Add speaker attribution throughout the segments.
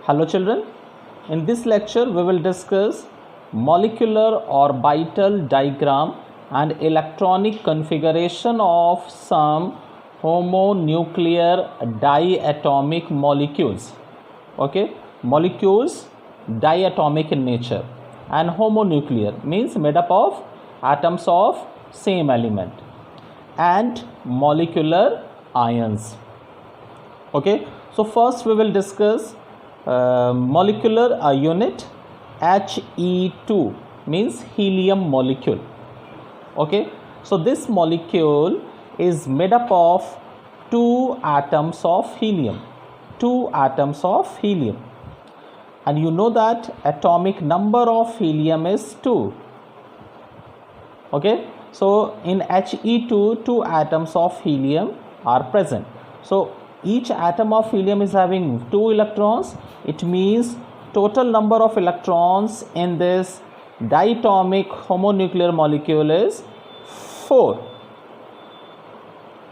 Speaker 1: Hello children, in this lecture we will discuss molecular orbital diagram and electronic configuration of some homonuclear diatomic molecules. Okay, molecules diatomic in nature and homonuclear means made up of atoms of same element and molecular ions. Okay, so first we will discuss molecular unit He2 means helium molecule. Okay, so this molecule is made up of two atoms of helium, and you know that atomic number of helium is 2. Okay, so in He2 two atoms of helium are present. So each atom of helium is having 2 electrons. It means total number of electrons in this diatomic homonuclear molecule is 4.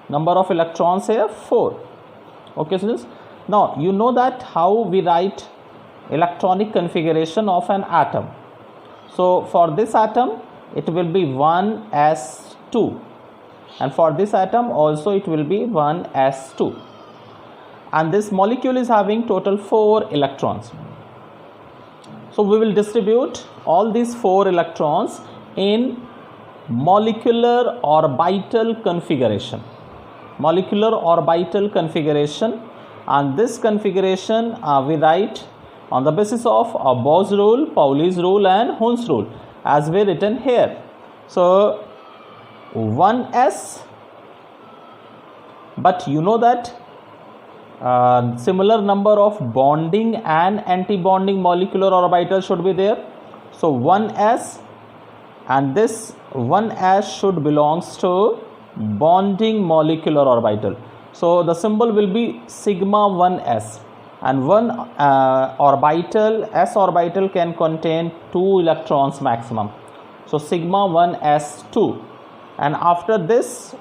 Speaker 1: Number of electrons here 4. Okay, so this, now you know that how we write electronic configuration of an atom. So for this atom it will be 1s2, and for this atom also it will be 1s2, and this molecule is having total 4 electrons. So we will distribute all these 4 electrons in molecular orbital configuration, and this configuration we write on the basis of Bose rule, Pauli's rule and Hund's rule as we written here. So 1s, but you know that similar number of bonding and anti-bonding molecular orbitals should be there. So 1s, and this 1s should belongs to bonding molecular orbital. So the symbol will be sigma 1s, and one orbital, s orbital, can contain 2 electrons maximum. So sigma 1s2, and after this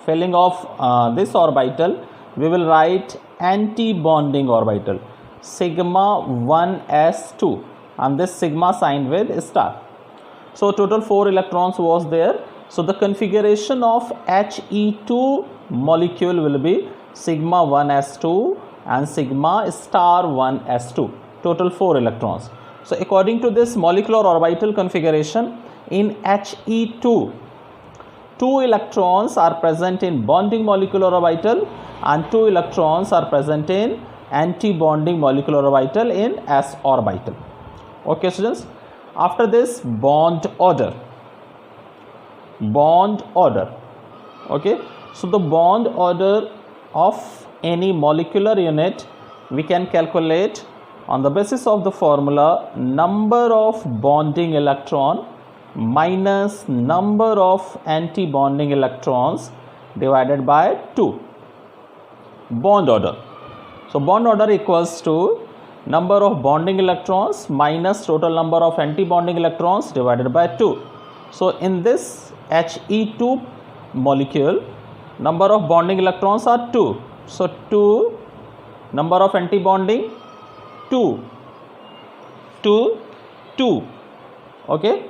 Speaker 1: filling of this orbital we will write anti-bonding orbital sigma 1s2, and this sigma signed with star. So total 4 electrons was there. So the configuration of He2 molecule will be sigma 1s2 and sigma star 1s2, total 4 electrons. So according to this molecular orbital configuration, in He2 2 electrons are present in bonding molecular orbital and 2 electrons are present in anti-bonding molecular orbital in s orbital. Okay students, after this bond order. Okay, so the bond order of any molecular unit we can calculate on the basis of the formula number of bonding electron minus number of anti-bonding electrons divided by 2. Bond order. So bond order equals to number of bonding electrons minus total number of anti-bonding electrons divided by 2. So in this He2 molecule, number of bonding electrons are 2. So 2, number of anti-bonding 2. Okay.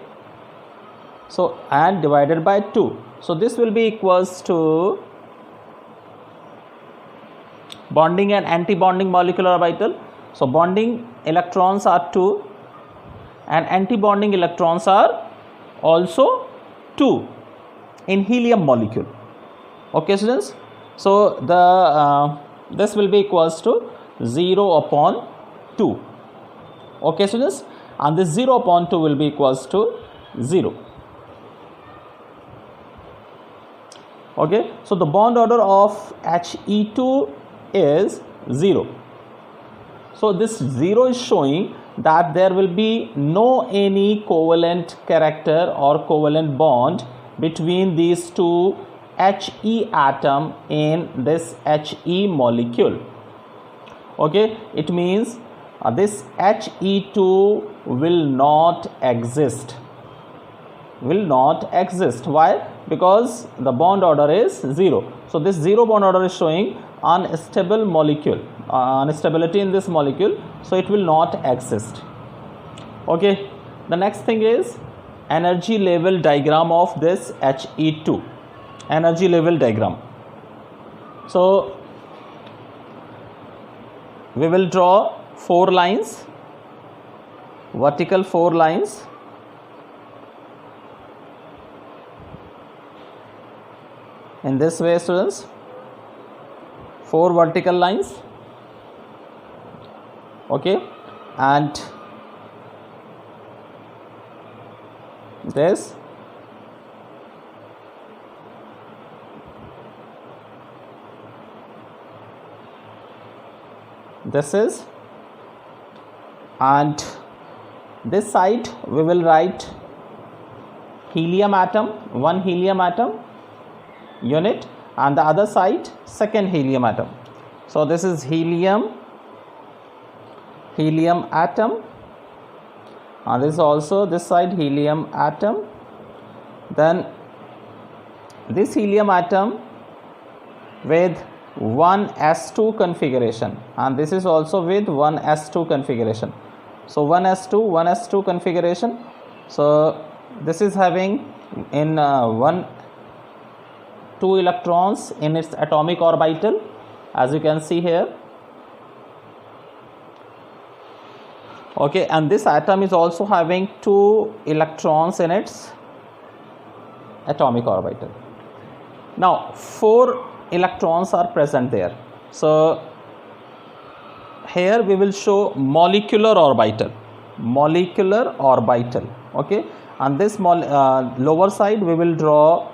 Speaker 1: So and divided by 2. So this will be equals to bonding and anti-bonding molecular orbital. So bonding electrons are 2 and anti-bonding electrons are also 2 in helium molecule. Okay students, so the this will be equals to 0 upon 2. Okay students, and this 0 upon 2 will be equals to 0. Okay, so the bond order of He2 is 0. So this 0 is showing that there will be no any covalent character or covalent bond between these two He atom in this He molecule. Okay, it means this He2 will not exist. Why? Because the bond order is 0. So this 0 bond order is showing unstable molecule, instability in this molecule, so it will not exist. Okay, the next thing is energy level diagram of this He2, energy level diagram. So we will draw 4 lines, vertical 4 lines, in this way students, 4 vertical lines. Okay, and this is, and this side we will write helium atom, 1 helium atom unit, and the other side second helium atom. So this is helium atom, and this is also this side helium atom. Then this helium atom with 1s2 configuration, and this is also with 1s2 configuration. So 1s2 configuration. So this is having in 2 electrons in its atomic orbital, as you can see here. Okay, and this atom is also having 2 electrons in its atomic orbital. Now 4 electrons are present there. So here we will show molecular orbital. Okay, and this lower side we will draw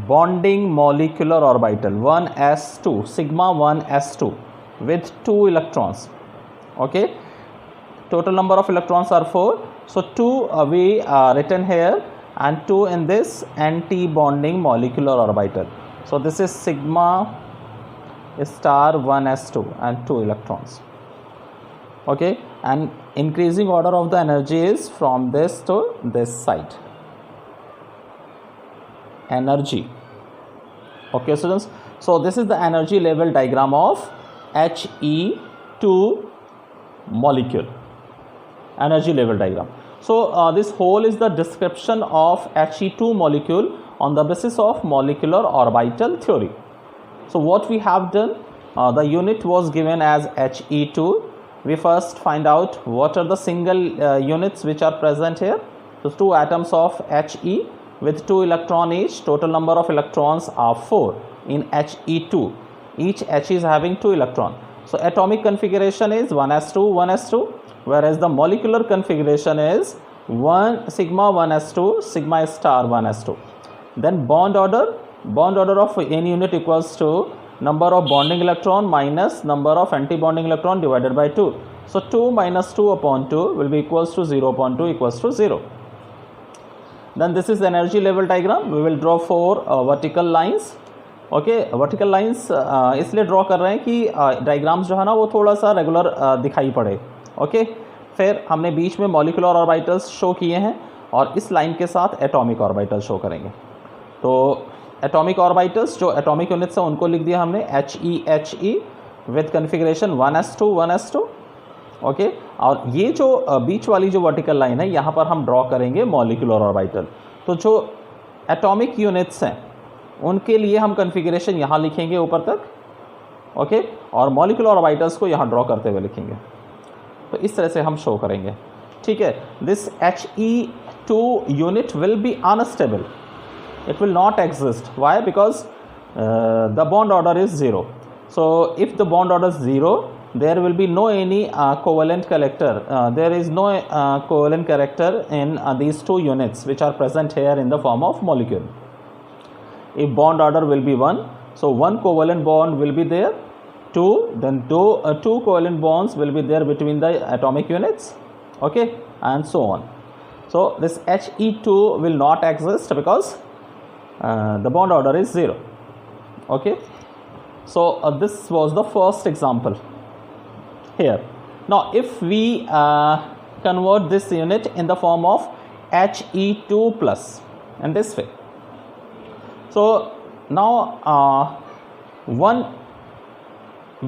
Speaker 1: bonding molecular orbital, 1s2, sigma 1s2 with 2 electrons. Okay, total number of electrons are 4. So 2 we written here, and 2 in this anti-bonding molecular orbital. So this is sigma star 1s2 and 2 electrons. Okay, and increasing order of the energy is from this to this side. Energy. Okay students, so this is the energy level diagram of He2 molecule, energy level diagram. So this whole is the description of He2 molecule on the basis of molecular orbital theory. So what we have done, the unit was given as He2. We first find out what are the single units which are present here. So 2 atoms of He with 2 electron each. Total number of electrons are 4 in He2. Each H is having 2 electron. So atomic configuration is 1s2, whereas the molecular configuration is 1 sigma 1s2, sigma star 1s2. Then bond order of n unit equals to number of bonding electron minus number of anti-bonding electron divided by 2. So 2 minus 2 upon 2 will be equals to 0.2 equals to 0. Then this is energy level diagram. We will draw 4 vertical lines. Okay, vertical lines इसलिए draw कर रहे हैं कि diagrams जो है ना वो थोड़ा सा रेगुलर दिखाई पड़े. ओके, फिर हमने बीच में मॉलिक्यूलर ऑर्बिटल्स शो किए हैं और इस लाइन के साथ एटॉमिक ऑर्बिटल शो करेंगे. तो एटॉमिक ऑर्बिटल्स जो एटॉमिक यूनिट्स हैं उनको लिख दिया हमने He with configuration 1s2. Okay, और ये जो बीच वाली जो वर्टिकल लाइन है यहाँ पर हम ड्रॉ करेंगे मॉलिक्यूलर ऑर्बिटल. तो जो एटॉमिक यूनिट्स हैं उनके लिए हम कन्फिग्रेशन यहाँ लिखेंगे ऊपर तक. ओके, और मॉलिक्यूलर ऑर्बिटल्स को यहाँ ड्रॉ करते हुए लिखेंगे. तो इस तरह से हम शो करेंगे. ठीक है, this He2 unit will be unstable. It will not exist. Why? Because the bond order is 0. So if the bond order is 0, there will be no any covalent character. There is no covalent character in these 2 units which are present here in the form of molecule. If bond order will be 1, so 1 covalent bond will be there. 2, then 2 covalent bonds will be there between the atomic units. Okay, and so on. So this He2 will not exist because the bond order is 0. Okay, so this was the first example here. Now if we convert this unit in the form of He2 plus in this way, so now 1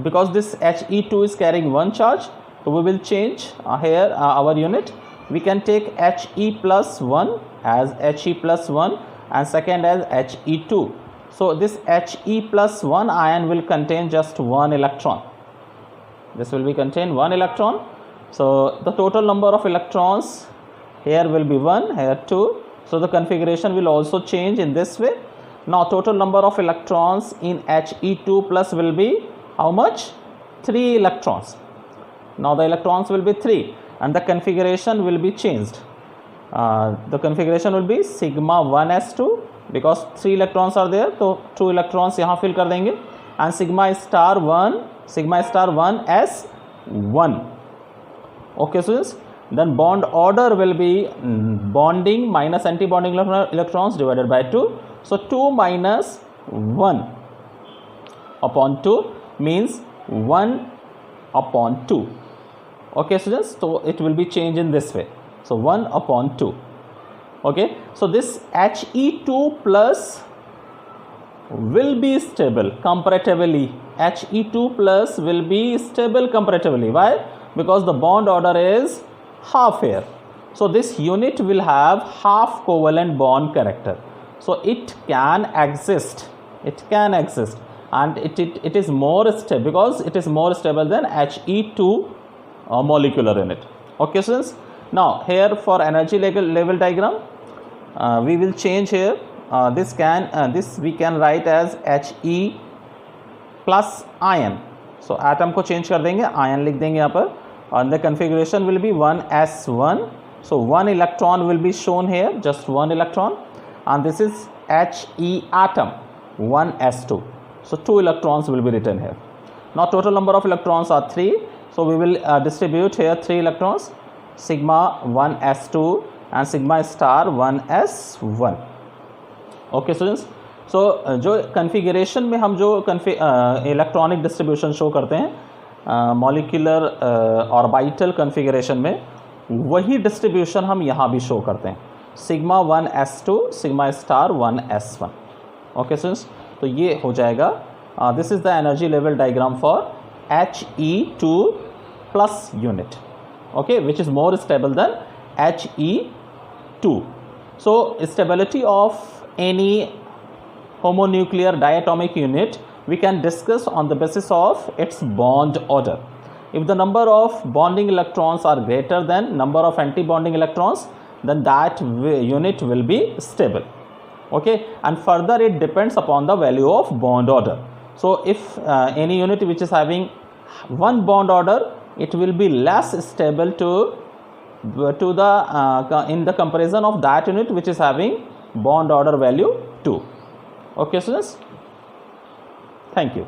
Speaker 1: because this He2 is carrying one charge, so we will change here our unit. We can take He plus 1 as He plus 1 and second as He2. So this He plus 1 ion will contain just one electron. This will be contain one electron. So the total number of electrons here will be 1, here 2. So the configuration will also change in this way. Now total number of electrons in He2 plus will be how much? 3 electrons. Now the electrons will be 3 and the configuration will be changed. The configuration will be sigma 1s2 because 3 electrons are there, so 2 electrons यहाँ fill कर देंगे and sigma star 1 s1. Okay students, then bond order will be bonding minus anti-bonding electrons divided by 2. So 2 minus 1 upon 2 means 1 upon 2. Okay students, so it will be changed in this way. So 1 upon 2. Okay, so this He2 plus will be stable comparatively. He2 plus will be stable comparatively. Why? Because the bond order is half here. So this unit will have half covalent bond character. So it can exist. It can exist, and it is more stable because it is more stable than He2 molecular unit. Okay students, now here for energy level diagram we will change here. This we can write as He plus ion. So atom को change कर देंगे, ion लिख देंगे यहाँ पर, and the configuration will be 1s1. So 1 electron will be shown here, just 1 electron, and this is He atom 1s2. So 2 electrons will be written here. Now total number of electrons are 3. So we will distribute here 3 electrons, sigma 1s2 and sigma star 1s1. Okay students, so जो configuration में हम जो electronic distribution show करते हैं molecular orbital configuration में, वही distribution हम यहाँ भी show करते हैं, sigma 1s2 sigma star 1s1. Okay students, तो ये हो जाएगा. This is the energy level diagram for He2 plus unit, okay, which is more stable than He2. So stability of any homonuclear diatomic unit we can discuss on the basis of its bond order. If the number of bonding electrons are greater than number of anti-bonding electrons, then that unit will be stable. Okay, and further it depends upon the value of bond order. So if any unit which is having one bond order, it will be less stable to the in the comparison of that unit which is having bond order value 2. Okay students, thank you.